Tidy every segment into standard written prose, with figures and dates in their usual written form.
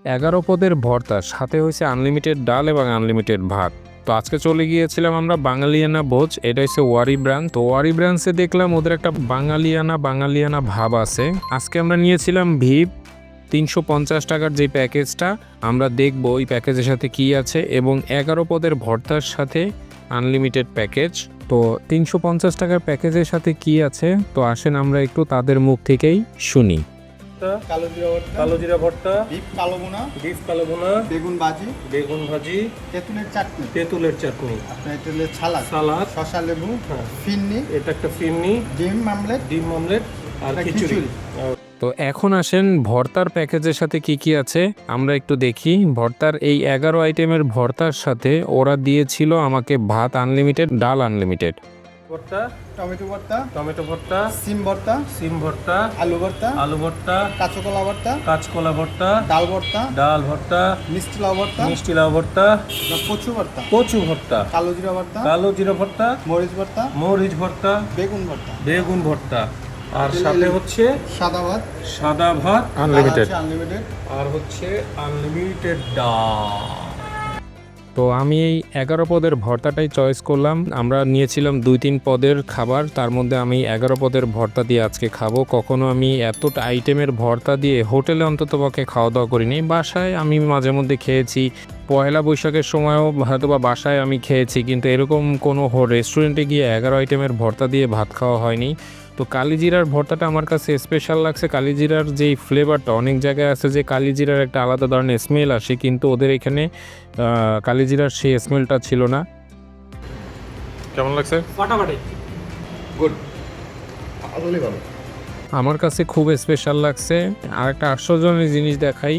11 পদের ভর্তা, সাথে হয়েছে আনলিমিটেড ডাল এবং আনলিমিটেড ভাত। তো আজকে চলে গিয়েছিলাম আমরা বাঙালিয়ানা ভোজ, এটা হচ্ছে ওয়ারি ব্রাঞ্চ। তো ওয়ারি ব্রাঞ্চে দেখলাম ওদের একটা বাঙালিয়ানা ভাব আছে। আজকে আমরা নিয়েছিলাম ভিপ 350 টাকার যে প্যাকেজটা, আমরা দেখব ওই প্যাকেজের সাথে কি আছে, এবং 11 পদের ভর্তার সাথে আনলিমিটেড প্যাকেজ। তো 350 টাকার প্যাকেজের সাথে কি আছে, তো আসেন আমরা একটু তাদের মুখ থেকেই শুনি। কালো জিরা ভর্তা, বিফ কালো বোনা, বেগুন ভাজি, তেঁতুলের চাটনি, আপনার তেলের ছালাদ, শসা লেবু, ফিরনি, এটা একটা ফিরনি, ডিম আমলেট আর খিচুড়ি। তো এখন আসেন ভর্তার প্যাকেজের সাথে কি কি আছে আমরা একটু দেখি। ভর্তার এই 11 আইটেমের ভর্তার সাথে ওরা দিয়েছিল আমাকে ভাত আনলিমিটেড, ডাল আনলিমিটেড, ভর্তা, টমেটো ভর্তা, সিম ভর্তা, আলু ভর্তা, কাঁচকলা ভর্তা, ডাল ভর্তা, মিষ্টি লাউ ভর্তা, কচু ভর্তা, কালো জিরা ভর্তা, মরিচ ভর্তা, বেগুন ভর্তা, আর সাথে হচ্ছে সাদা ভাত আনলিমিটেড। আর হচ্ছে আনলিমিটেড ডাল। তো আমি এই 11 পদের ভর্তাটাই চয়েস করলাম। আমরা নিয়েছিলাম 2-3 পদের খাবার, তার মধ্যে আমি 11 পদের ভর্তা দিয়ে আজকে খাবো। কখনো আমি এতটা আইটেমের ভর্তা দিয়ে হোটেলে অন্ততপক্ষে খাওয়া দাওয়া করিনি। বাসায় আমি মাঝে মধ্যে খেয়েছি, পয়লা বৈশাখের সময়ও হয়তো বা বাসায় আমি খেয়েছি, কিন্তু এরকম কোনো রেস্টুরেন্টে গিয়ে 11 আইটেমের ভর্তা দিয়ে ভাত খাওয়া হয়নি। তো কালিজিরার ভর্তাটা আমার কাছে স্পেশাল লাগছে। কালিজিরার যেই ফ্লেভারটা, অনেক জায়গায় আছে যে কালিজিরার একটা আলাদা ধরনের স্মেল আসে, কিন্তু ওদের এখানে কালিজিরার সেই স্মেলটা ছিল না। কেমন লাগছে? ফাটাফাটি, গুড, ভালো। আমার কাছে খুব স্পেশাল লাগছে। আর একটা আশ্চর্যজনক জিনিস দেখাই,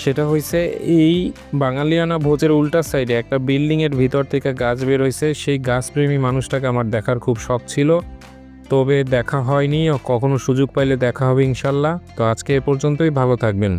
সেটা হয়েছে এই বাঙালিয়ানা ভোজের উল্টা সাইডে একটা বিল্ডিংয়ের ভিতর থেকে গাছ বের হয়েছে। সেই গাছপ্রেমী মানুষটাকে আমার দেখার খুব শখ ছিল, তবে দেখা হয়নি। কখনো সুযোগ পাইলে দেখা হবে ইনশাল্লাহ। তো আজকে এ পর্যন্তই, ভালো থাকবেন।